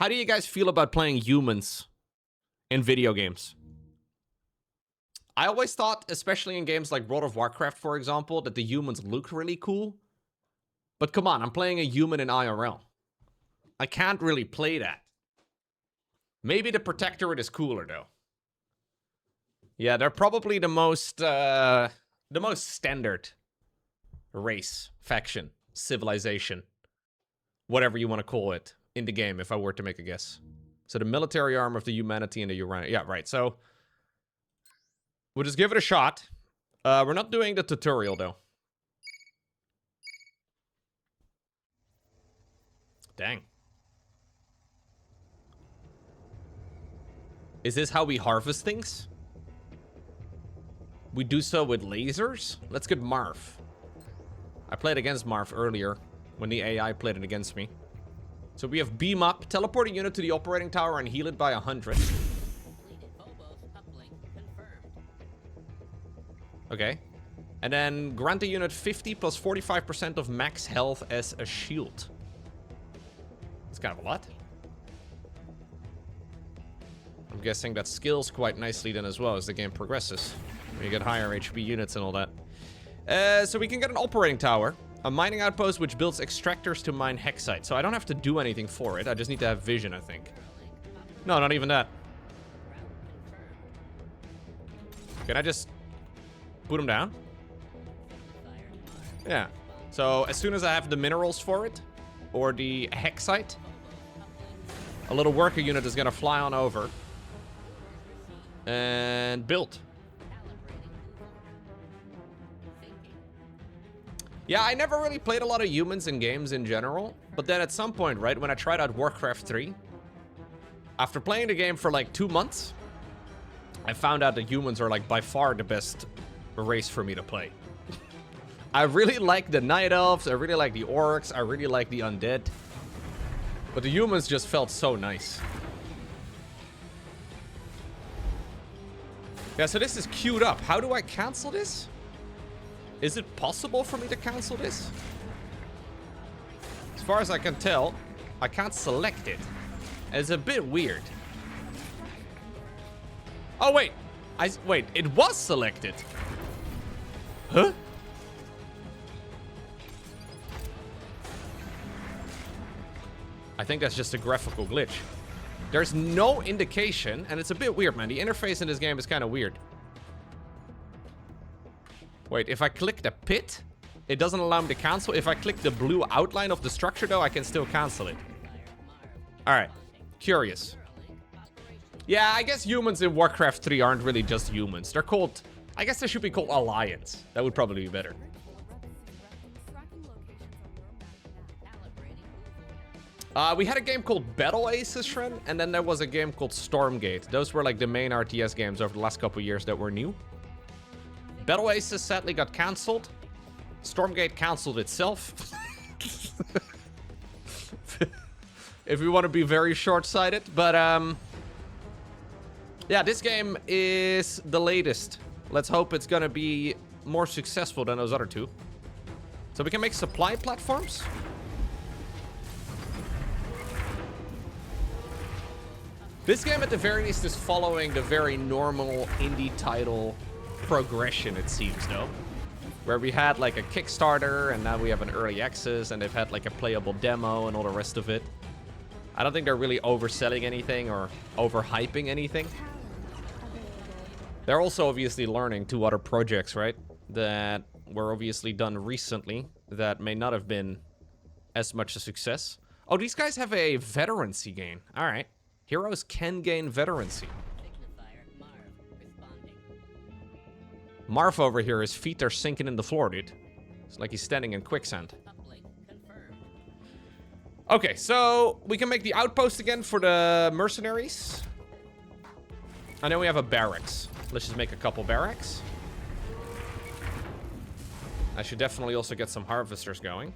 How do you guys feel about playing humans in video games? I always thought, especially in games like World of Warcraft, for example, that the humans look really cool. But come on, I'm playing a human in IRL. I can't really play that. Maybe the Protectorate is cooler, though. Yeah, they're probably the most standard race, faction, civilization, whatever you want to call it, in the game, if I were to make a guess. So the military arm of the humanity and the Uranium. Yeah, right. So we'll just give it a shot. We're not doing the tutorial, though. Dang. Is this how we harvest things? We do so with lasers? Let's get Marv. I played against Marv earlier when the AI played it against me. So we have beam up, teleport a unit to the operating tower and heal it by 100. Okay. And then grant a unit 50 plus 45% of max health as a shield. That's kind of a lot. I'm guessing that scales quite nicely then as well as the game progresses. When you get higher HP units and all that. So we can get an operating tower. A mining outpost which builds extractors to mine hexite. So I don't have to do anything for it. I just need to have vision, I think. No, not even that. Can I just put them down? Yeah. So as soon as I have the minerals for it, or the hexite, a little worker unit is gonna fly on over and build. Yeah, I never really played a lot of humans in games in general, but then at some point, right, when I tried out Warcraft 3, after playing the game for like 2 months, I found out that humans are like by far the best race for me to play. I really like the Night Elves, I really like the Orcs, I really like the Undead. But the humans just felt so nice. Yeah, so this is queued up. How do I cancel this? Is it possible for me to cancel this? As far as I can tell, I can't select it. It's a bit weird. Oh, wait. Wait, it was selected. Huh? I think that's just a graphical glitch. There's no indication, and it's a bit weird, man. The interface in this game is kind of weird. Wait, if I click the pit, it doesn't allow me to cancel. If I click the blue outline of the structure, though, I can still cancel it. All right. Curious. Yeah, I guess humans in Warcraft 3 aren't really just humans. They're called... I guess they should be called Alliance. That would probably be better. We had a game called Battle Aces, Shren, and then there was a game called Stormgate. Those were like the main RTS games over the last couple of years that were new. Battle Aces sadly got cancelled. Stormgate cancelled itself. If we want to be very short-sighted. But, yeah, this game is the latest. Let's hope it's going to be more successful than those other two. So we can make supply platforms. This game, at the very least, is following the very normal indie title progression, it seems, though. Where we had, like, a Kickstarter, and now we have an early access, and they've had, like, a playable demo and all the rest of it. I don't think they're really overselling anything or overhyping anything. They're also obviously learning 2 other projects, right? That were obviously done recently that may not have been as much a success. Oh, these guys have a veterancy gain. All right. Heroes can gain veterancy. Marv over here, his feet are sinking in the floor, dude. It's like he's standing in quicksand. Okay, so we can make the outpost again for the mercenaries. And then we have a barracks. Let's just make a couple barracks. I should definitely also get some harvesters going.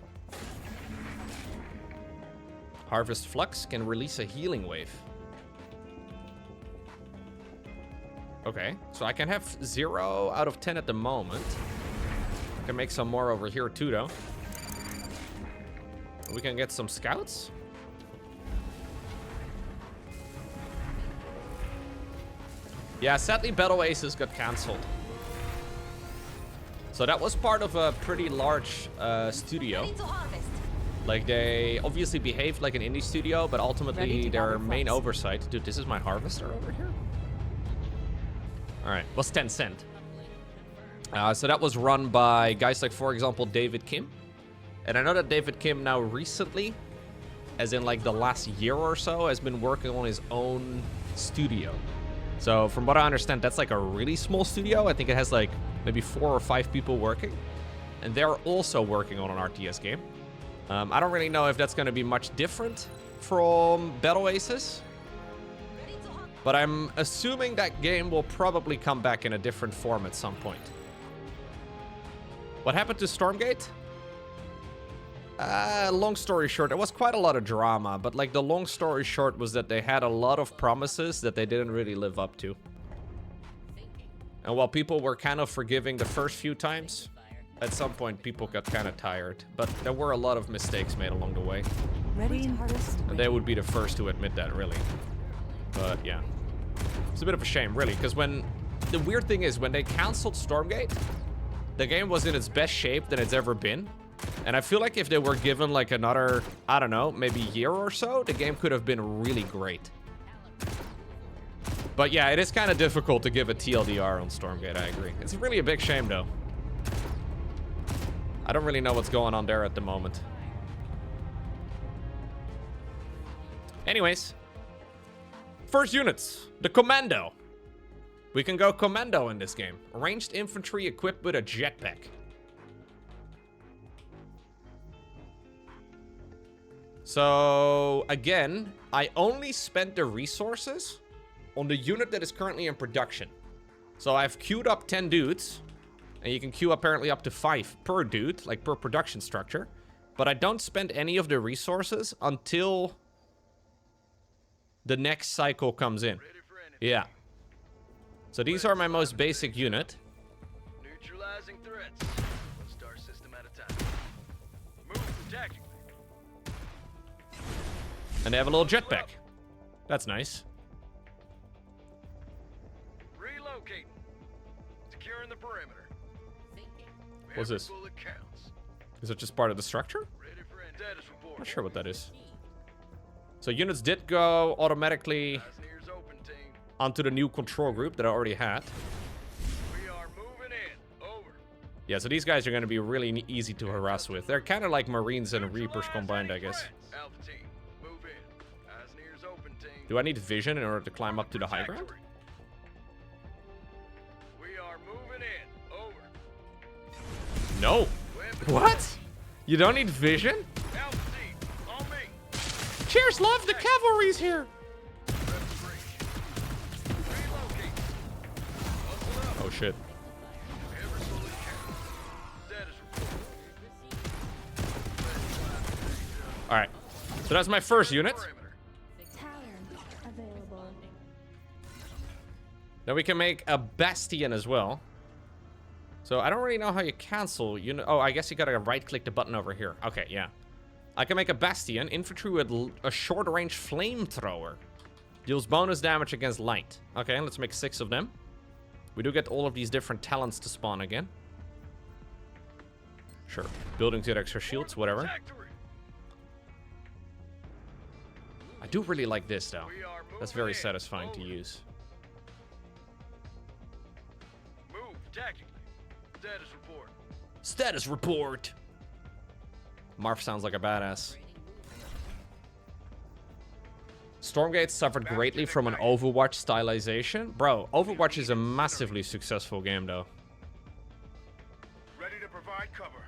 Harvest Flux can release a healing wave. Okay, so I can have 0 out of 10 at the moment. I can make some more over here too, though. We can get some scouts. Yeah, sadly, Battle Aces got cancelled. So that was part of a pretty large studio. Like, they obviously behaved like an indie studio, but ultimately their main oversight... Dude, this is my harvester over here? Alright, was Tencent. So that was run by guys like, for example, David Kim. And I know that David Kim now recently, as in like the last year or so, has been working on his own studio. So from what I understand, that's like a really small studio. I think it has like maybe 4 or 5 people working. And they're also working on an RTS game. I don't really know if that's going to be much different from Battle Aces. But I'm assuming that game will probably come back in a different form at some point. What happened to Stormgate? Long story short, it was quite a lot of drama. But like the long story short was that they had a lot of promises that they didn't really live up to. And while people were kind of forgiving the first few times, at some point people got kind of tired. But there were a lot of mistakes made along the way. Ready to harvest. And they would be the first to admit that, really. But yeah. It's a bit of a shame, really, because when... The weird thing is, when they canceled Stormgate, the game was in its best shape than it's ever been. And I feel like if they were given, like, another, I don't know, maybe year or so, the game could have been really great. But yeah, it is kind of difficult to give a TLDR on Stormgate, I agree. It's really a big shame, though. I don't really know what's going on there at the moment. Anyways. First units. The Commando. We can go Commando in this game. Ranged infantry equipped with a jetpack. So, again, I only spent the resources on the unit that is currently in production. So I've queued up 10 dudes. And you can queue apparently up to 5 per dude, like per production structure. But I don't spend any of the resources until the next cycle comes in. Yeah. So these are my most basic unit. Neutralizing threats. One star system at a time. Move tactically. And they have a little jetpack. That's nice. Relocating. Securing the perimeter. What's this? Is it just part of the structure? Not sure what that is. So units did go automatically onto the new control group that I already had. We are moving in. Over. Yeah, so these guys are going to be really easy to harass with. They're kind of like Marines and Reapers combined, I guess. Alpha team, move in. Eyes and ears open, team. Do I need vision in order to climb up to the high ground? We are moving in. Over. No. What? You don't need vision? Alpha team, on me. Cheers, love. The cavalry's here. Oh shit. All right. So that's my first unit. Now we can make a Bastion as well. So I don't really know how you cancel. You know, oh, I guess you gotta right-click the button over here. Okay, yeah. I can make a Bastion, infantry with a short-range flamethrower. Deals bonus damage against light. Okay, let's make 6 of them. We do get all of these different talents to spawn again. Sure. Building to extra shields, whatever. I do really like this, though. That's very satisfying to use. Move tactically. Status report. Status report. Marf sounds like a badass. Stormgate suffered greatly from an Overwatch stylization. Bro, Overwatch is a massively successful game, though. Ready to provide cover.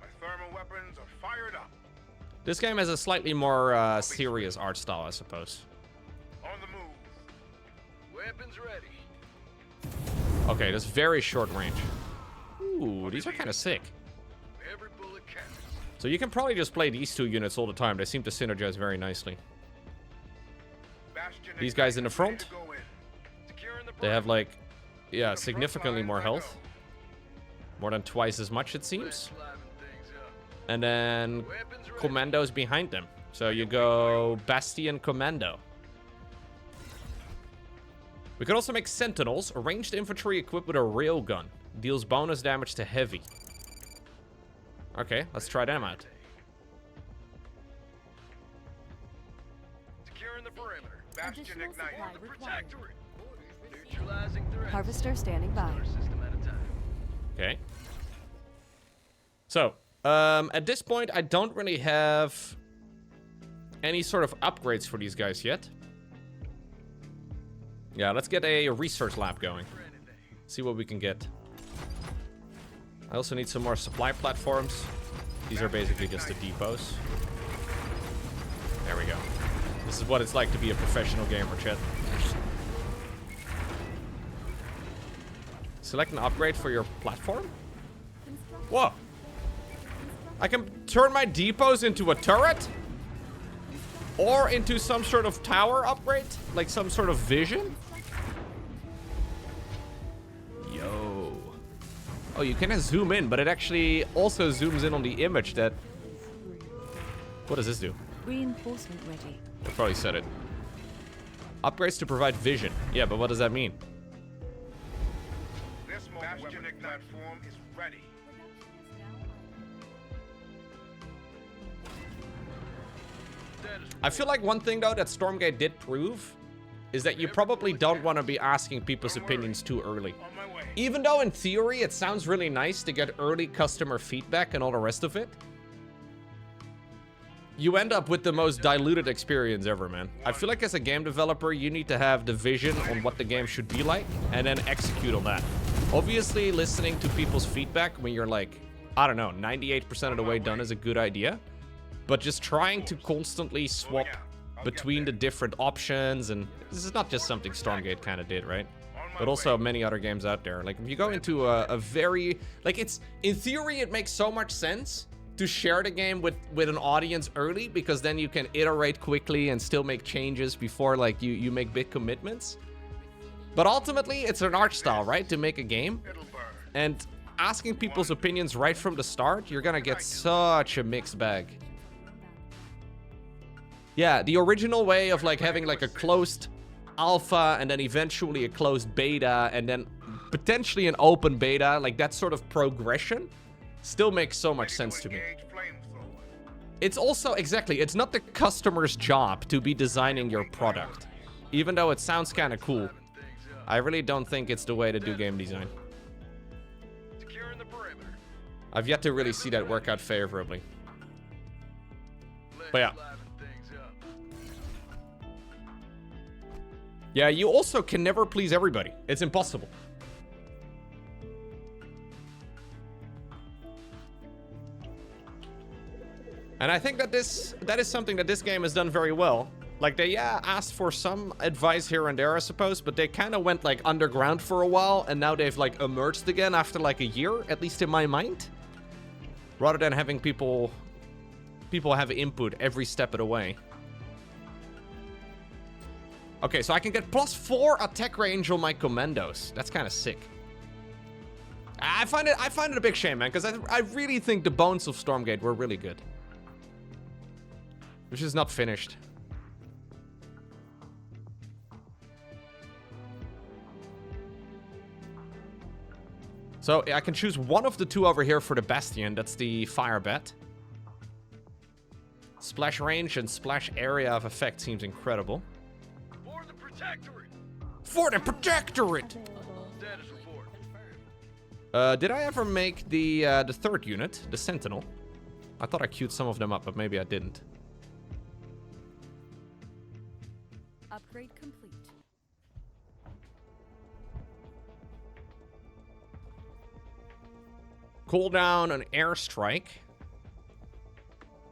My thermal weapons are fired up. This game has a slightly more serious art style, I suppose. On the move. Weapons ready. Okay, that's very short range. Ooh, these are kind of sick. Every bullet counts. So you can probably just play these 2 units all the time. They seem to synergize very nicely. These guys in the front, they have like, yeah, significantly more health. More than twice as much, it seems. And then Commandos behind them. So you go Bastion Commando. We could also make sentinels. A ranged infantry equipped with a railgun. Deals bonus damage to heavy. Okay, let's try them out. Securing the perimeter. Bastion Additional ignited. supply The required. Protectorate. Neutralizing threats. Harvester standing by. Star system at a time. Okay. So, at this point, I don't really have any sort of upgrades for these guys yet. Yeah, let's get a research lab going. For anything. See what we can get. I also need some more supply platforms. These are basically just the depots. There we go. This is what it's like to be a professional gamer, chat. Select an upgrade for your platform? Whoa. I can turn my depots into a turret? Or into some sort of tower upgrade? Like some sort of vision? Yo. Oh, you can zoom in, but it actually also zooms in on the image that... What does this do? Reinforcement ready. I probably said it. Upgrades to provide vision. Yeah, but what does that mean? This Bastion ignite platform is ready. I feel like one thing, though, that Stormgate did prove is that you probably don't want to be asking people's opinions too early. On my way. Even though in theory it sounds really nice to get early customer feedback and all the rest of it, you end up with the most diluted experience ever, man. I feel like as a game developer, you need to have the vision on what the game should be like and then execute on that. Obviously, listening to people's feedback when you're like, I don't know, 98% of the way done is a good idea. But just trying to constantly swap between the different options, and this is not just something Stormgate kind of did, right? But also many other games out there. Like, if you go into a very... Like, it's... In theory, it makes so much sense to share the game with an audience early, because then you can iterate quickly and still make changes before, like, you make big commitments. But ultimately, it's an art style, right? To make a game. It'll burn. And asking people's opinions right from the start, you're gonna get such a mixed bag. Yeah, the original way of like having like a closed alpha and then eventually a closed beta and then potentially an open beta, like that sort of progression still makes so much sense to me. Engage flamethrower. It's also, exactly, it's not the customer's job to be designing your product. Even though it sounds kind of cool, I really don't think it's the way to do game design. Securing the perimeter. I've yet to really see that work out favorably. But yeah. Liven things up. Yeah, you also can never please everybody. It's impossible. And I think that that is something that this game has done very well. Like, they, yeah, asked for some advice here and there, I suppose, but they kind of went, like, underground for a while, and now they've, like, emerged again after, like, a year, at least in my mind. Rather than having people have input every step of the way. Okay, so I can get +4 attack range on my commandos. That's kind of sick. I find it a big shame, man, because I really think the bones of Stormgate were really good. Which is not finished. So I can choose one of the two over here for the Bastion. That's the fire bet. Splash range and splash area of effect seems incredible. For the Protectorate. For the Protectorate! Status report. Did I ever make the third unit, the Sentinel? I thought I queued some of them up, but maybe I didn't. Upgrade complete. Cooldown an airstrike.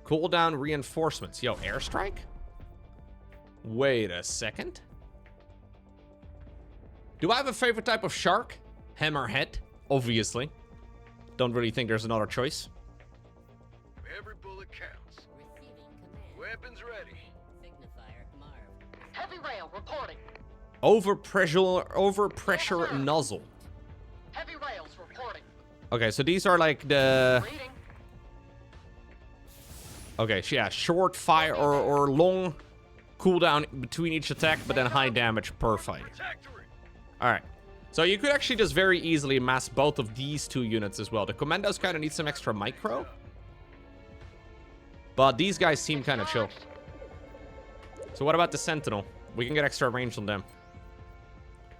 Cooldown reinforcements. Yo, airstrike? Wait a second. Do I have a favorite type of shark? Hammerhead, obviously. Don't really think there's another choice. Every bullet counts. Weapons ready. Heavy rail reporting. Overpressure nozzle. Heavy rails reporting. Okay, so these are like the... Reading. Okay, so yeah, short fire or long cooldown between each attack, but then high damage per fight. Protectorate. Alright. So you could actually just very easily mass both of these two units as well. The Commandos kind of need some extra micro. But these guys seem kind of chill. So what about the Sentinel? We can get extra range on them.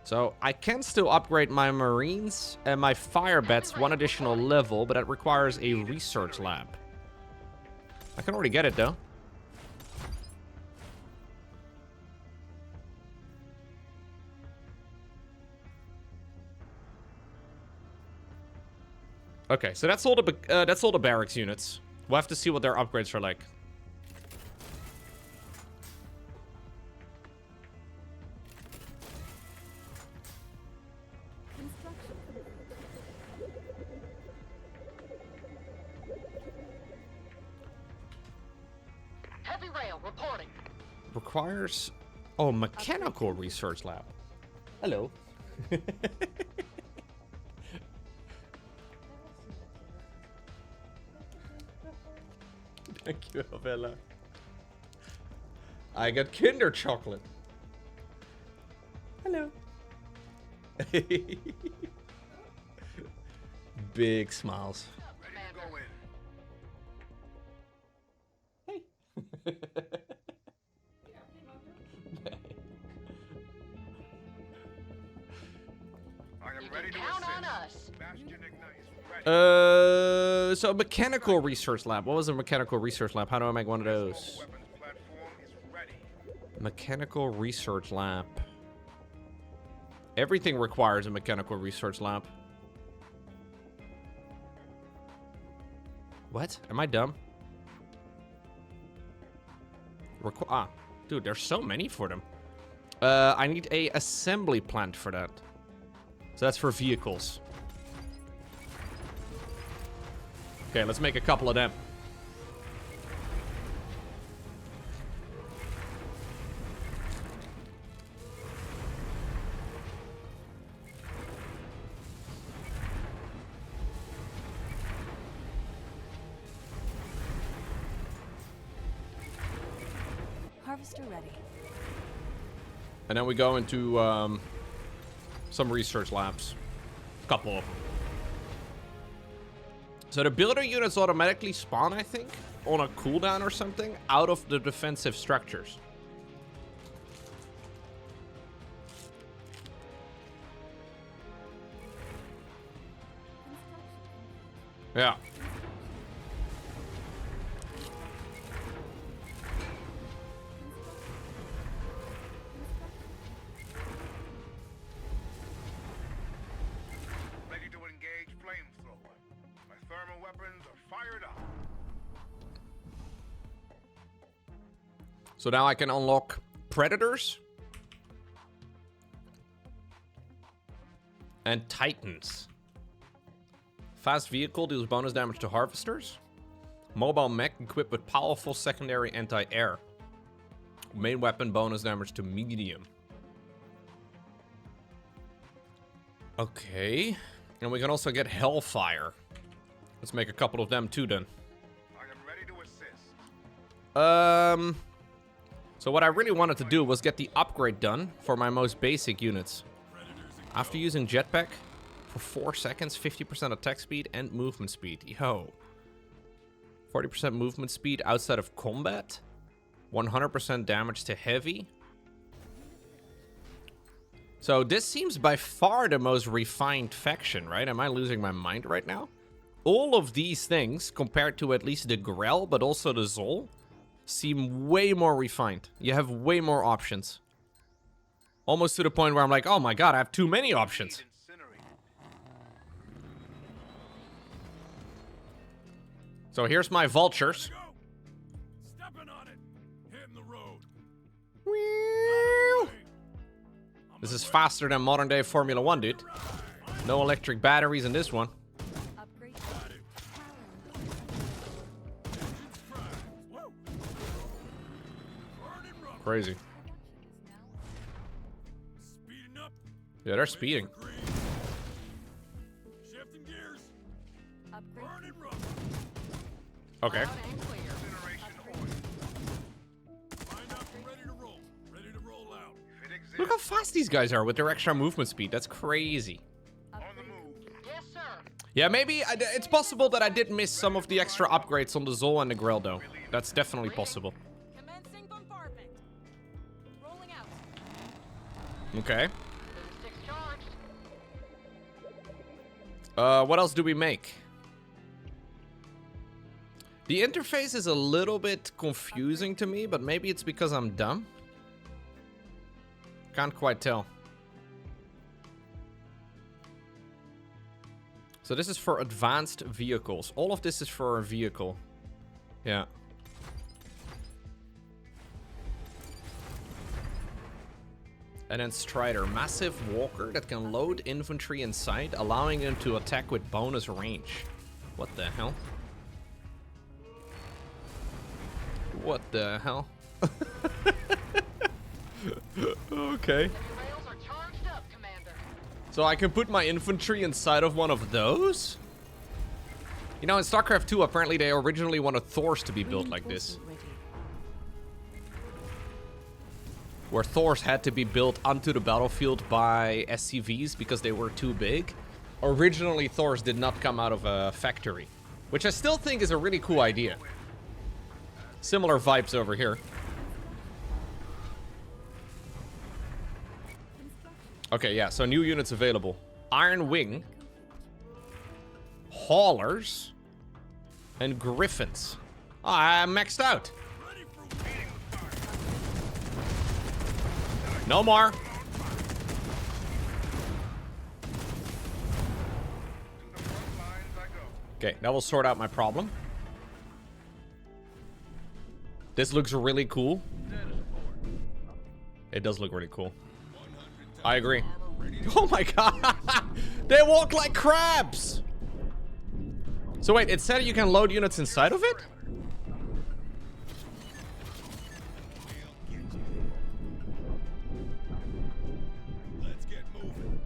So I can still upgrade my Marines and my Fire Bats one additional level, but that requires a research lab. I can already get it though. Okay, so that's all the barracks units. We'll have to see what their upgrades are like. Heavy rail reporting. Requires... Oh, mechanical research lab. Hello. Thank you, Avella. I got Kinder chocolate. Hello. Big smiles. Ready to go in. Hey. I am You ready can to count on assist. us. Bastion Ignite is ready. So mechanical research lab. What was a mechanical research lab? How do I make one of those? Mobile weapons platform is ready. Mechanical research lab. Everything requires a mechanical research lab. What? Am I dumb? Dude, there's so many for them. I need a assembly plant for that. So that's for vehicles. Okay, let's make a couple of them. Harvester ready. And then we go into some research labs. A couple of them. So the builder units automatically spawn, I think, on a cooldown or something, out of the defensive structures. Yeah. Ready to engage flamethrower. My thermal weapons are fired up. So now I can unlock Predators. And Titans. Fast vehicle deals bonus damage to harvesters. Mobile mech equipped with powerful secondary anti-air. Main weapon bonus damage to medium. Okay. And we can also get Hellfire. Let's make a couple of them too then. I am ready to assist. So what I really wanted to do was get the upgrade done for my most basic units. After using jetpack for 4 seconds, 50% attack speed and movement speed. Yo. 40% movement speed outside of combat. 100% damage to heavy. So this seems by far the most refined faction, right? Am I losing my mind right now? All of these things, compared to at least the Grell, but also the Zol, seem way more refined. You have way more options. Almost to the point where I'm like, oh my god, I have too many options. So here's my vultures. Stepping on it. Hitting the road. This is faster than modern day Formula 1, dude. No electric batteries in this one. Upgrade. Crazy. Speeding up. Yeah, they're speeding. Shifting gears. Upgrade. Burning rough. Okay. Loud and clear. Incineration oil. Find out. Ready to roll. Ready to roll out. If it exists, Look how fast these guys are with their extra movement speed. That's crazy. On the move. Yes, sir. Yeah, maybe it's possible that I did miss some of the extra upgrades on the Zol and the Grill, though. That's definitely possible. Commencing bombardment. Rolling out. Okay. Six charged. What else do we make? The interface is a little bit confusing to me, but maybe it's because I'm dumb. Can't quite tell. So this is for advanced vehicles. All of this is for a vehicle. Yeah. And then Strider, massive walker that can load infantry inside, allowing him to attack with bonus range. What the hell? What the hell? Okay. Rails are charged up, Commander. So I can put my infantry inside of one of those? You know, in StarCraft 2, apparently they originally wanted Thors to be built like this. Where Thors had to be built onto the battlefield by SCVs because they were too big. Originally, Thors did not come out of a factory, which I still think is a really cool idea. Similar vibes over here. Okay, yeah, so new units available. Iron Wing, Haulers, and Griffins. Oh, I'm maxed out. No more. To the front lines I go. Okay, that will sort out my problem. This looks really cool. It does look really cool. I agree. Oh my god! They walk like crabs! So wait, it said you can load units inside of it? Let's get moving.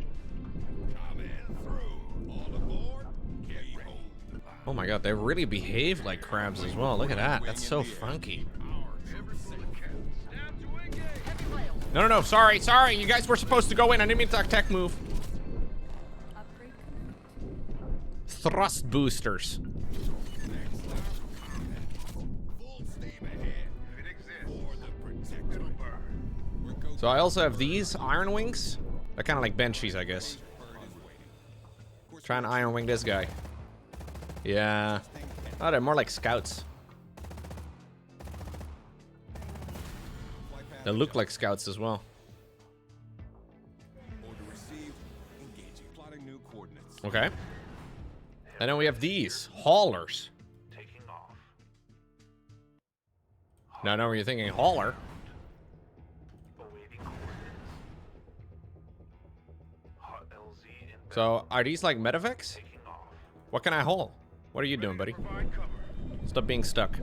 Coming through. All aboard. Get ready. Oh my god, they really behave like crabs as well. Look at that. That's so funky. Heavy rails. No, sorry. You guys were supposed to go in. I didn't mean to tech move. Upgrade. Thrust boosters. Full steam ahead. If it exists, For the Protectorate. burn. So I also have these Iron Wings. They're kind of like Banshees, I guess. Try and Iron Wing this guy. Yeah. Oh, they're more like scouts. They look like scouts as well. Order received. Engaging. Plotting new coordinates. Okay. And then we have these haulers. Taking off. Now I know what you're thinking, hauler. Awaiting coordinates. Hot LZ in So are these like medevacs? taking off. What can I haul? What are you doing, buddy? Provide cover. Stop being stuck.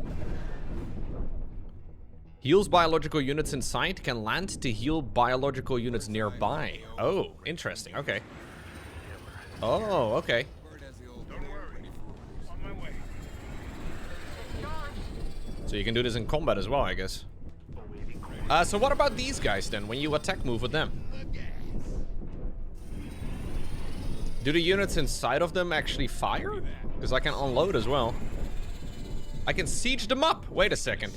Heals biological units in sight, can land to heal biological units nearby. Oh, interesting. Okay. Oh, okay. Don't worry. On my way. So you can do this in combat as well, I guess. So what about these guys then, when you attack move with them? Do the units inside of them actually fire? Because I can unload as well. I can siege them up. Wait a second.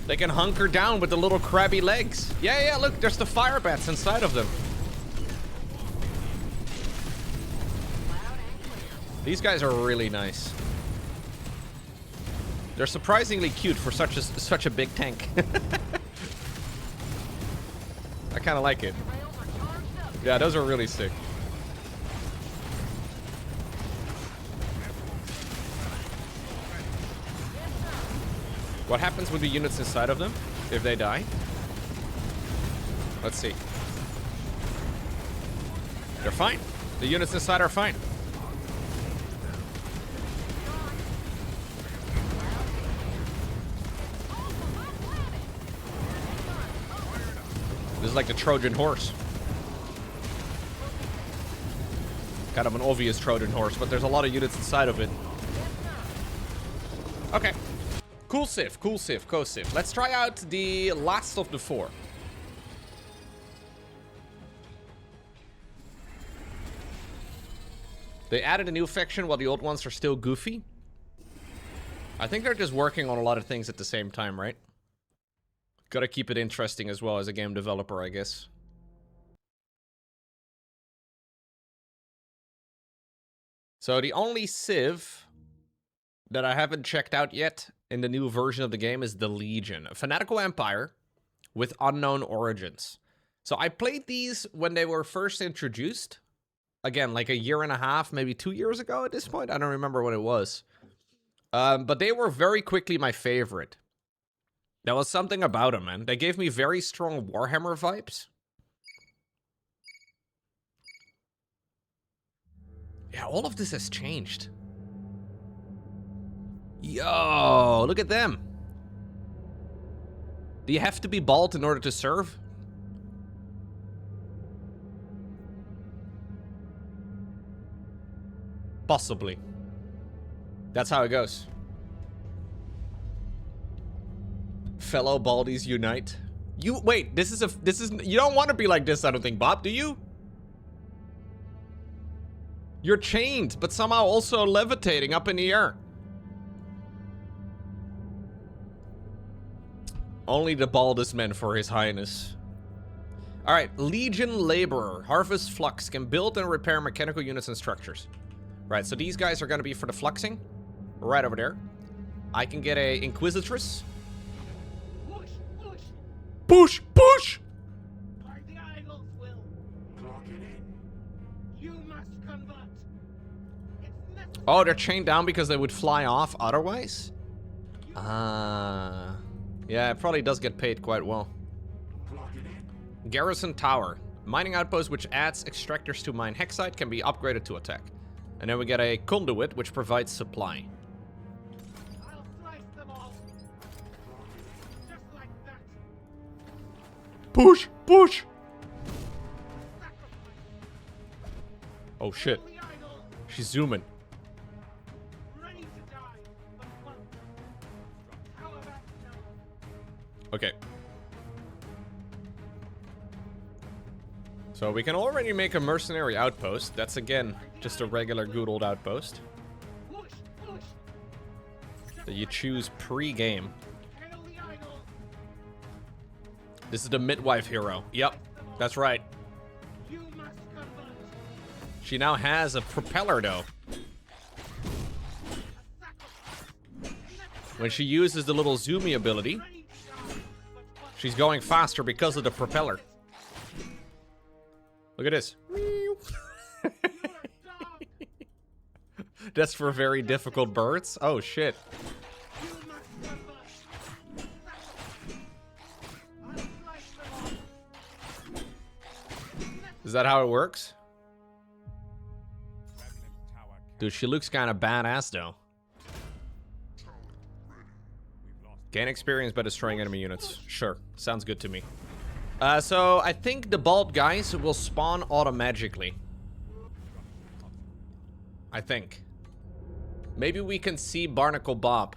They can hunker down with the little crabby legs. Yeah, look, there's the fire bats inside of them. These guys are really nice. They're surprisingly cute for such a big tank. I kind of like it. Rails are charged up. Yeah, those are really sick. What happens with the units inside of them if they die? Let's see. They're fine. The units inside are fine. This is like the Trojan horse. Kind of an obvious Trojan horse, but there's a lot of units inside of it. Okay. Cool Civ, cool Civ, cool Civ. Let's try out the last of the 4. They added a new faction while the old ones are still goofy. I think they're just working on a lot of things at the same time, right? Gotta keep it interesting as well as a game developer, I guess. So the only Civ that I haven't checked out yet in the new version of the game is the Legion, a fanatical empire with unknown origins. So I played these when they were first introduced. Again, like a year and a half, maybe 2 years ago at this point. I don't remember what it was. But they were very quickly my favorite. There was something about them, man. They gave me very strong Warhammer vibes. Yeah, all of this has changed. Yo, look at them. Do you have to be bald in order to serve? Possibly. That's how it goes. Fellow baldies unite. Wait, this is you don't want to be like this, I don't think, Bob, do you? You're chained, but somehow also levitating up in the air. Only the baldest men for his highness. Alright, Legion Laborer. Harvest Flux. Can build and repair mechanical units and structures. Right, so these guys are going to be for the fluxing. Right over there. I can get a Inquisitress. Push, push. Push, push! By the idols will. Clock it in. You must convert. It's necessary. Oh, they're chained down because they would fly off otherwise? Ah. Yeah, it probably does get paid quite well. Clock it in. Garrison Tower. Mining outpost which adds extractors to mine Hexite can be upgraded to attack. And then we get a Conduit which provides supply. I'll slice them all. Just like that. Push, push! Sacrifice. Oh shit. The idols. She's zooming. Ready to die, but won't. How about now? Okay. So we can already make a mercenary outpost. That's again just a regular good old outpost Push, push. that you choose pre-game. Hail the idols. This is the midwife hero. Yep, that's right. You must convert. She now has a propeller though. When she uses the little zoomy ability, Ready to die, but won't. she's going faster because of the propeller. Look at this. You're a dog. That's for very difficult birds. Oh shit. You must convert. I'll slice them all. Is that how it works? Dude, she looks kind of badass though. Gain experience by destroying enemy units. Sure, sounds good to me. So I think the bald guys will spawn automagically. I think. Maybe we can see Barnacle Bob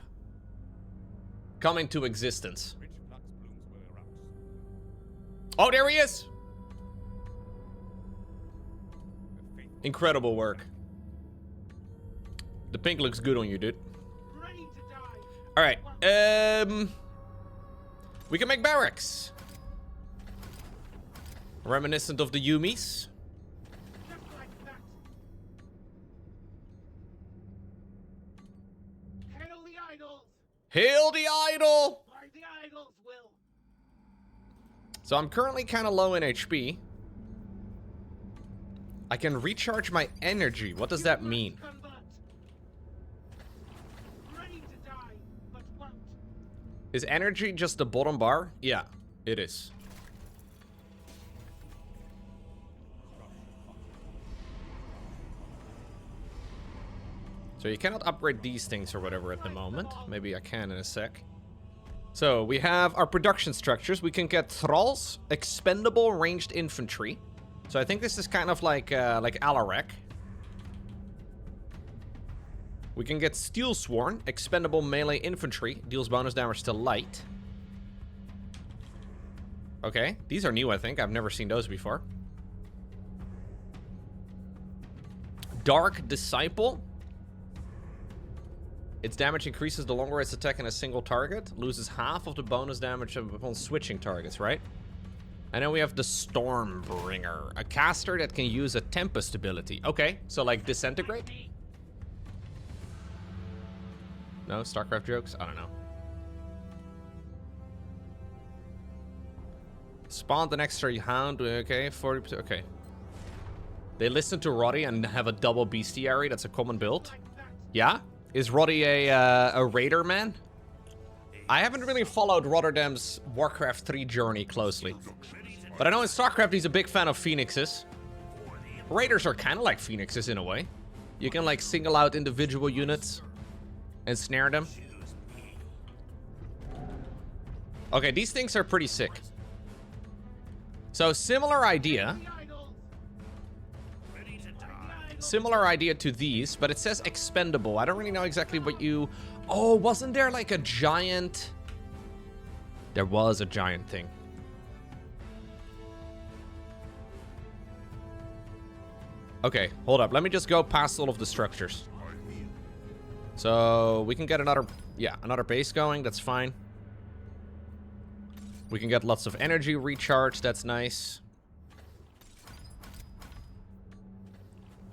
come into existence. Oh, there he is! Incredible work. The pink looks good on you, dude. Ready to die. Alright, we can make barracks. Reminiscent of the Yumis. Just like that. Hail the idols. Hail the idol! By the idols will. So I'm currently kind of low in HP. I can recharge my energy. What does that mean? Convert. Ready to die, but won't. Is energy just the bottom bar? Yeah, it is. So you cannot upgrade these things or whatever at the moment. Maybe I can in a sec. So we have our production structures. We can get thralls, expendable ranged infantry. So I think this is kind of like Alarak. We can get Steel Sworn, expendable melee infantry, deals bonus damage to light. Okay, these are new, I think. I've never seen those before. Dark Disciple. Its damage increases the longer it's attacking a single target. Loses half of the bonus damage upon switching targets, right? And then we have the Stormbringer, a caster that can use a Tempest ability. Okay, so like Disintegrate? No, StarCraft jokes? I don't know. Spawned an extra hound, okay, 40%, okay. They listen to Roddy and have a double bestiary, that's a common build. Yeah? Is Roddy a raider man? I haven't really followed Rotterdam's Warcraft 3 journey closely. But I know in StarCraft he's a big fan of phoenixes. Raiders are kind of like phoenixes in a way. You can like single out individual units and snare them. Okay, these things are pretty sick. So similar idea. Similar idea to these, but it says expendable. I don't really know exactly what you... Oh, wasn't there like a giant... There was a giant thing. Okay, hold up. Let me just go past all of the structures. So we can get another... Yeah, another base going. That's fine. We can get lots of energy recharge. That's nice.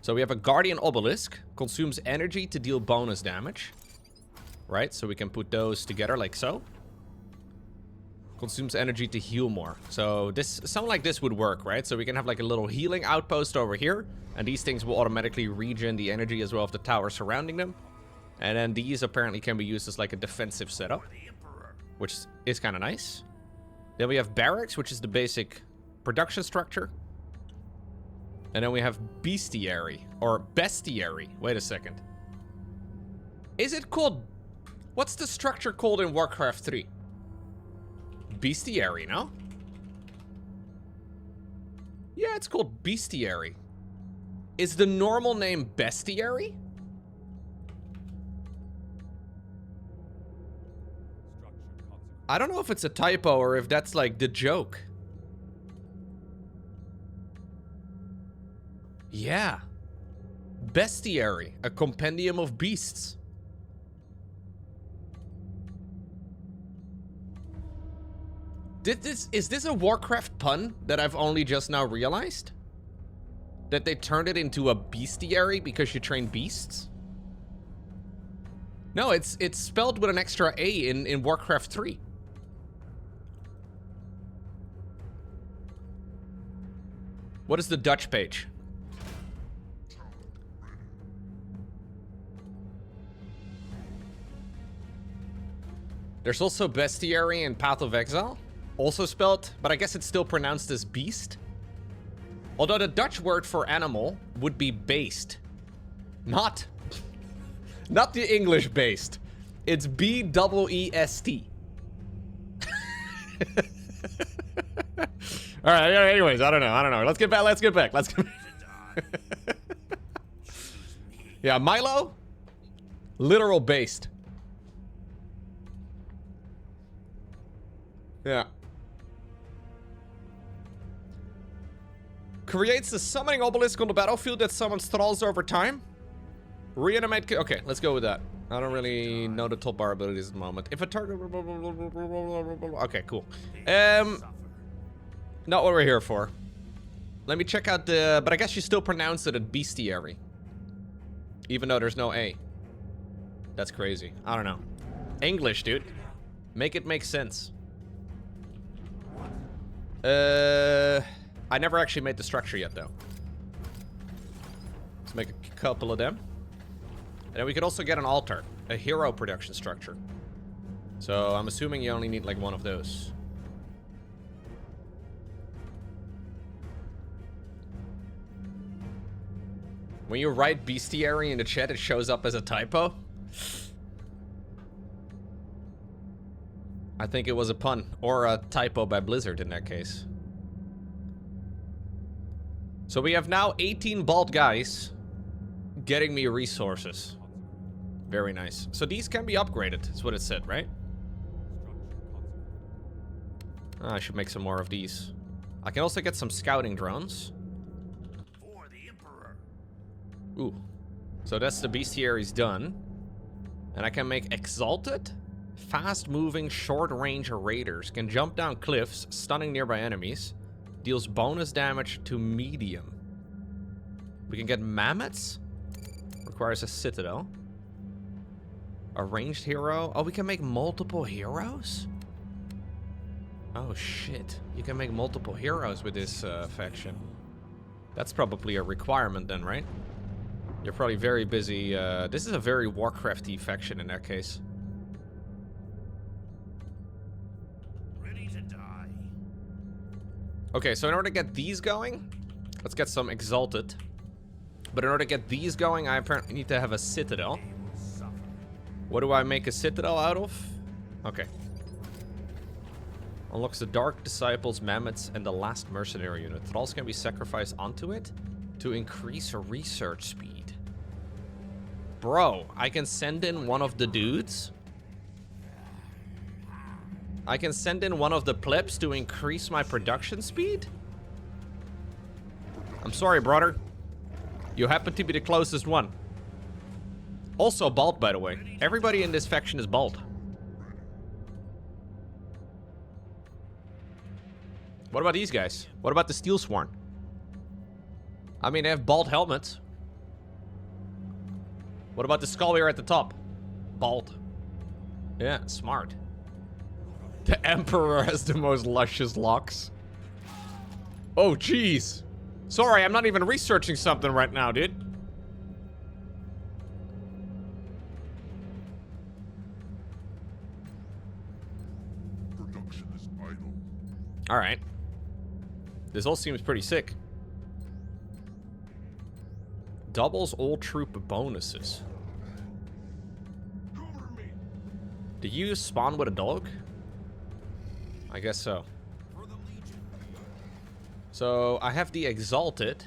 So we have a Guardian Obelisk. Consumes energy to deal bonus damage. Right? So we can put those together like so. Consumes energy to heal more. So this, something like this would work, right? So we can have like a little healing outpost over here. And these things will automatically regen the energy as well of the tower surrounding them. And then these apparently can be used as like a defensive setup. Which is kind of nice. Then we have barracks, which is the basic production structure. And then we have bestiary. Or bestiary. Wait a second. Is it called... What's the structure called in Warcraft 3? Bestiary, no? Yeah, it's called bestiary. Is the normal name bestiary? I don't know if it's a typo or if that's like the joke. Yeah. Bestiary, a compendium of beasts. Is this a Warcraft pun that I've only just now realized? That they turned it into a bestiary because you train beasts? No, it's spelled with an extra A in Warcraft 3. What is the Dutch page? There's also bestiary in Path of Exile. Also spelled, but I guess it's still pronounced as beast. Although the Dutch word for animal would be beest. Not the English beest. It's B-E-E-S-T. All right, anyways, I don't know. Let's get back. Yeah, Milo? Literal beast. Yeah. Creates a summoning obelisk on the battlefield that summons thralls over time. Reanimate... Okay, let's go with that. I don't really know the top bar abilities at the moment. If a target... Okay, cool. Not what we're here for. Let me check out the... But I guess you still pronounce it a bestiary. Even though there's no A. That's crazy. I don't know. English, dude. Make it make sense. I never actually made the structure yet, though. Let's make a couple of them. And then we could also get an altar. A hero production structure. So I'm assuming you only need like one of those. When you write bestiary in the chat, it shows up as a typo. I think it was a pun. Or a typo by Blizzard in that case. So we have now 18 bald guys getting me resources. Very nice. So these can be upgraded, is what it said, right? I should make some more of these. I can also get some scouting drones. For the Emperor. Ooh. So that's the bestiaries done. And I can make exalted. Fast-moving, short-range raiders. Can jump down cliffs, stunning nearby enemies. Deals bonus damage to medium. We can get mammoths. Requires a citadel. A ranged hero. Oh, we can make multiple heroes? Oh, shit. You can make multiple heroes with this faction. That's probably a requirement then, right? You're probably very busy. This is a very Warcrafty faction in that case. Ready to die. Okay, so in order to get these going, let's get some exalted. But in order to get these going, I apparently need to have a citadel. They will suffer. What do I make a citadel out of? Okay. Unlocks the Dark Disciples, Mammoths, and the last mercenary unit. Thralls can be sacrificed onto it to increase research speed. Bro, I can send in one of the dudes. I can send in one of the plebs to increase my production speed? I'm sorry, brother. You happen to be the closest one. Also bald, by the way. Everybody in this faction is bald. What about these guys? What about the Steel Sworn? I mean, they have bald helmets. What about the skull here at the top? Bald. Yeah, smart. The Emperor has the most luscious locks. Oh, jeez. Sorry, I'm not even researching something right now, dude. Production is idle. All right. This all seems pretty sick. Doubles all troop bonuses. Cover me. Do you spawn with a dog? I guess so. For the Legion. So I have the Exalted.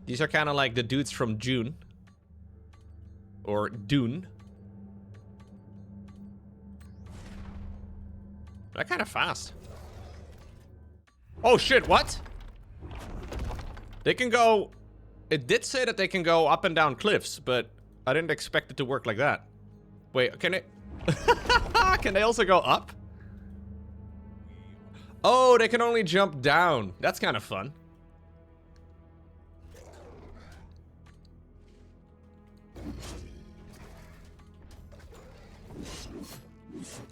These are kind of like the dudes from June. Or Dune. They're kind of fast. Oh shit, what? They can go... It did say that they can go up and down cliffs, but I didn't expect it to work like that. Wait, can it... Can they also go up? Oh, they can only jump down. That's kind of fun.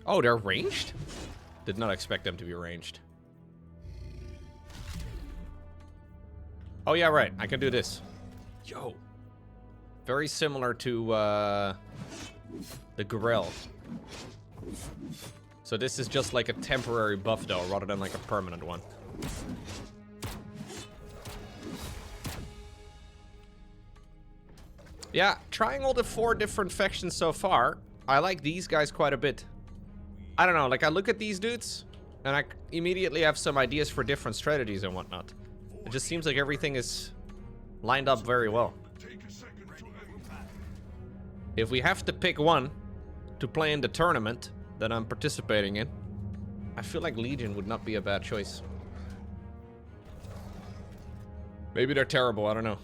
Oh, they're ranged? Did not expect them to be ranged. Oh, yeah, right. I can do this. Yo. Very similar to, the Grell. So this is just like a temporary buff, though, rather than like a permanent one. Yeah, trying all the 4 different factions so far, I like these guys quite a bit. I don't know, like I look at these dudes, and I immediately have some ideas for different strategies and whatnot. It just seems like everything is lined up very well. Take a second to aim. If we have to pick one to play in the tournament that I'm participating in, I feel like Legion would not be a bad choice. Maybe they're terrible, I don't know.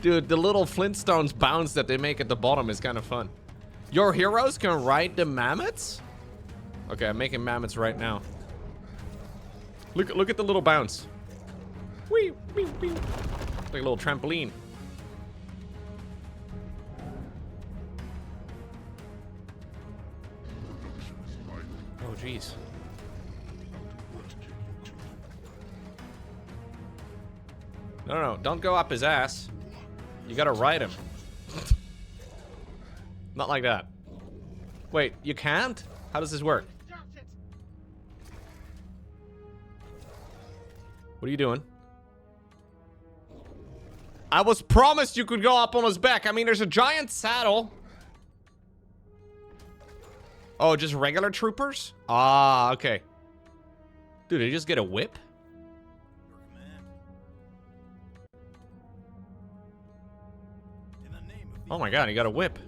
Dude, the little Flintstones bounce that they make at the bottom is kind of fun. Your heroes can ride the mammoths? Okay, I'm making mammoths right now. Look at the little bounce. Wee, wee, wee. Like a little trampoline. Oh, jeez. No, don't go up his ass. You gotta ride him. Not like that. Wait, you can't? How does this work? Start it. What are you doing? I was promised you could go up on his back. I mean, there's a giant saddle. Oh, just regular troopers? Ah, okay. Dude, did you just get a whip? Oh my god, he got a whip.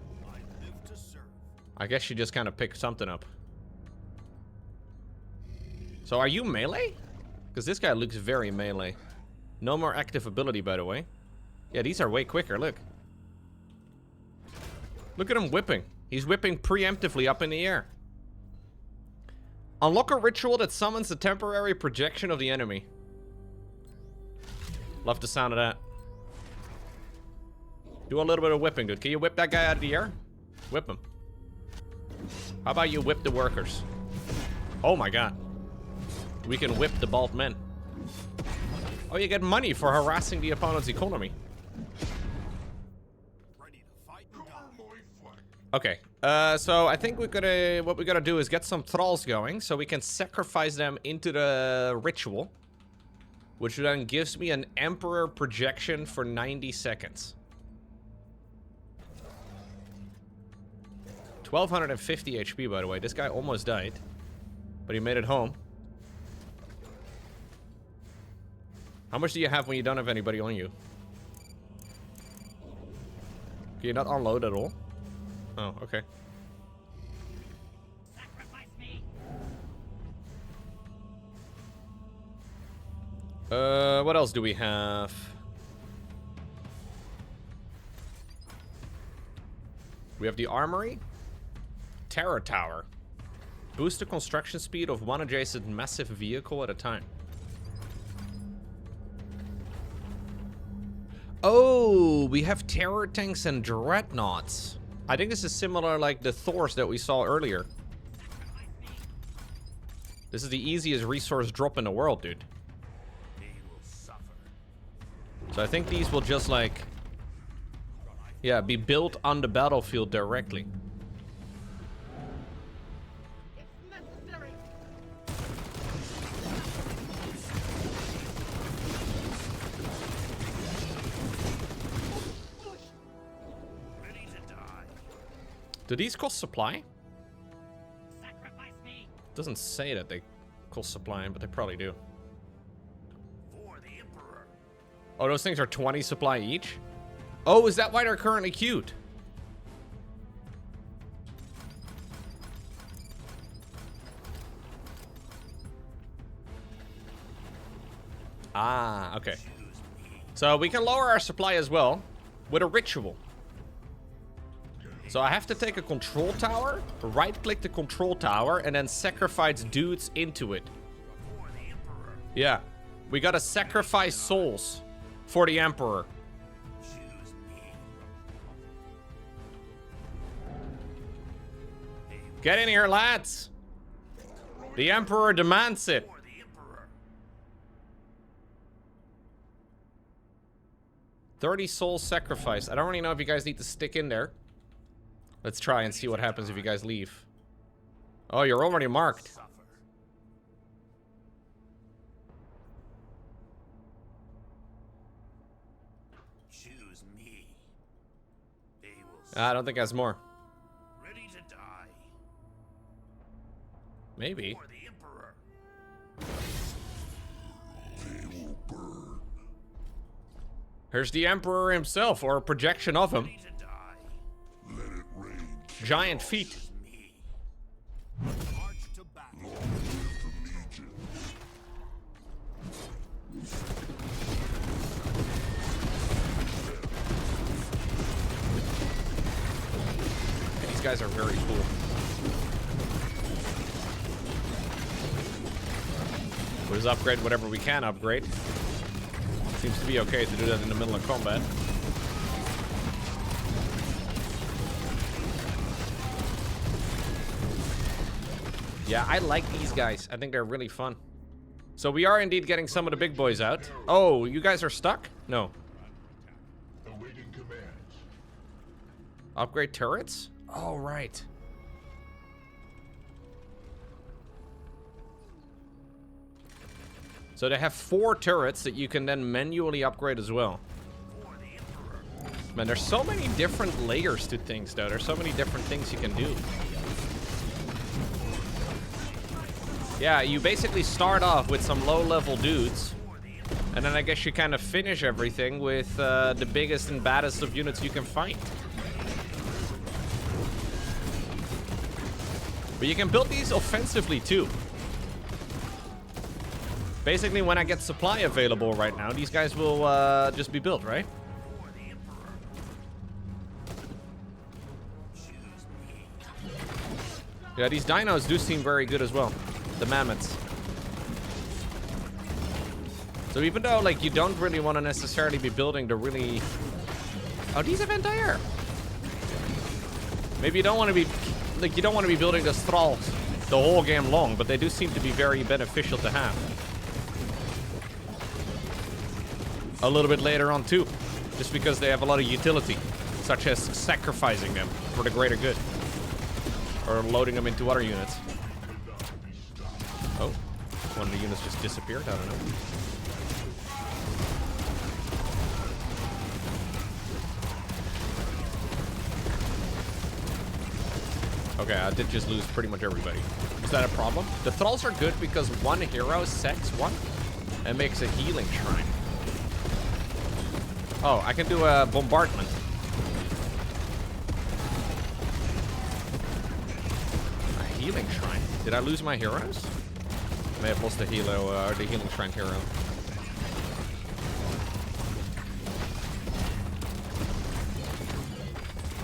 I guess she just kind of picked something up. So are you melee? Because this guy looks very melee. No more active ability, by the way. Yeah, these are way quicker, look. Look at him whipping. He's whipping preemptively up in the air. Unlock a ritual that summons a temporary projection of the enemy. Love the sound of that. Do a little bit of whipping, dude. Can you whip that guy out of the air? Whip him. How about you whip the workers? Oh my god. We can whip the bald men. Oh, you get money for harassing the opponent's economy. Okay, so I think what we gotta do is get some thralls going so we can sacrifice them into the ritual, which then gives me an emperor projection for 90 seconds. 1250 HP, by the way. This guy almost died, but he made it home. How much do you have when you don't have anybody on you? Can you not unload at all? Oh, okay. Sacrifice me. What else do we have? We have the armory. Terror tower. Boost the construction speed of one adjacent massive vehicle at a time. Oh, we have terror tanks and dreadnoughts. I think this is similar like the Thors that we saw earlier. This is the easiest resource drop in the world, dude. So I think these will just like, yeah, be built on the battlefield directly. It's necessary. Do these cost supply? Sacrifice me. Doesn't say that they cost supply, but they probably do. For the Emperor. Oh, those things are 20 supply each? Oh, is that why they're currently queued? Ah, okay. So we can lower our supply as well with a ritual. So I have to take a control tower, right-click the control tower, and then sacrifice dudes into it. For the Emperor. Yeah. We gotta sacrifice souls for the Emperor. Choose me. Get in here, lads. The Emperor demands it. For the Emperor. 30 souls sacrificed. I don't really know if you guys need to stick in there. Let's try and see what happens if you guys leave. Oh, you're already marked. Suffer. Choose me. They will I don't think that's more. ready to die. Maybe. For the Emperor. Here's the Emperor himself, or a projection of him. Ready to die. Giant feet. Choose me. March to battle. These guys are very cool. We'll just upgrade whatever we can upgrade. Seems to be okay to do that in the middle of combat. Yeah, I like these guys. I think they're really fun. So we are indeed getting some of the big boys out. Oh, you guys are stuck? No. Awaiting commands. Upgrade turrets? Oh, right. So they have 4 turrets that you can then manually upgrade as well. For the Emperor. Man, there's so many different layers to things, though. There's so many different things you can do. Yeah, you basically start off with some low-level dudes, and then I guess you kind of finish everything with the biggest and baddest of units you can fight. But you can build these offensively too. Basically, when I get supply available right now, these guys will just be built, right? For the Emperor. Choose me. Yeah, these dinos do seem very good as well. The mammoths. So even though, like, you don't really want to necessarily be building the really... Oh, these have anti-air. Maybe you don't want to be... Like, you don't want to be building the thralls the whole game long, but they do seem to be very beneficial to have. A little bit later on, too. Just because they have a lot of utility. Such as sacrificing them for the greater good. Or loading them into other units. Oh. One of the units just disappeared. I don't know. Okay, I did just lose pretty much everybody. Is that a problem? The thralls are good because one hero sets one and makes a healing shrine. Oh, I can do a bombardment. A healing shrine. Did I lose my heroes? I may have lost the the healing shrine hero.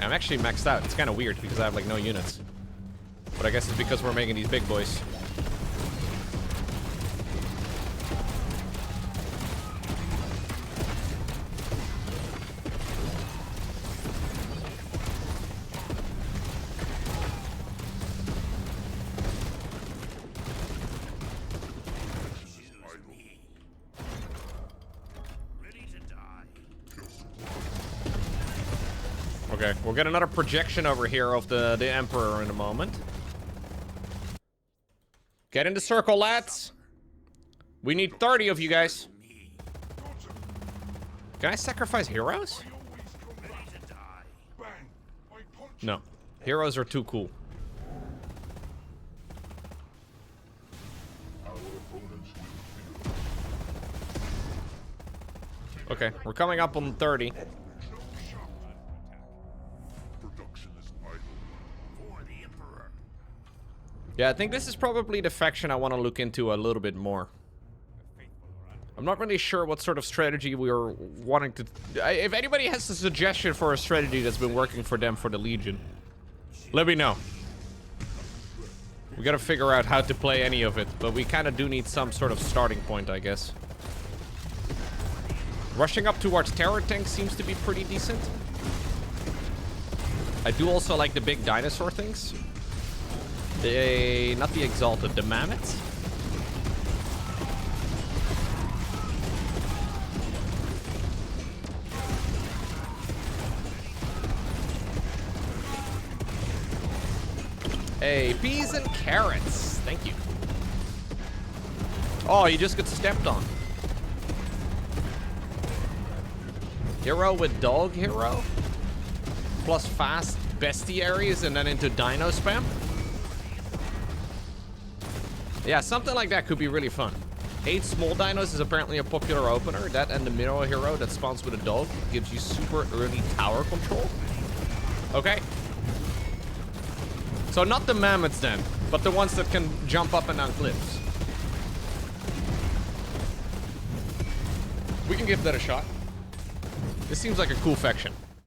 I'm actually maxed out. It's kind of weird because I have like no units. But I guess it's because we're making these big boys. Choose me. Ready to die. Okay, we'll get another projection over here of the Emperor in a moment. Get in the circle, lads. We need 30 of you guys. Can I sacrifice heroes? Ready to die. Bang! I punch. No. Heroes are too cool. Okay, we're coming up on 30. Production is idle. For the Emperor. Yeah, I think this is probably the faction I want to look into a little bit more. I'm not really sure what sort of strategy we are wanting to... If anybody has a suggestion for a strategy that's been working for them for the Legion, let me know. We gotta figure out how to play any of it, but we kind of do need some sort of starting point, I guess. Rushing up towards terror tanks seems to be pretty decent. I do also like the big dinosaur things. Not the exalted, the mammoths. Hey, peas and carrots. Thank you. Oh, you just got stepped on. Hero with dog hero? Plus fast bestiaries and then into dino spam? Yeah, something like that could be really fun. 8 small dinos is apparently a popular opener. That and the mineral hero that spawns with a dog gives you super early tower control. Okay. So not the mammoths then, but the ones that can jump up and down cliffs. We can give that a shot. This seems like a cool faction.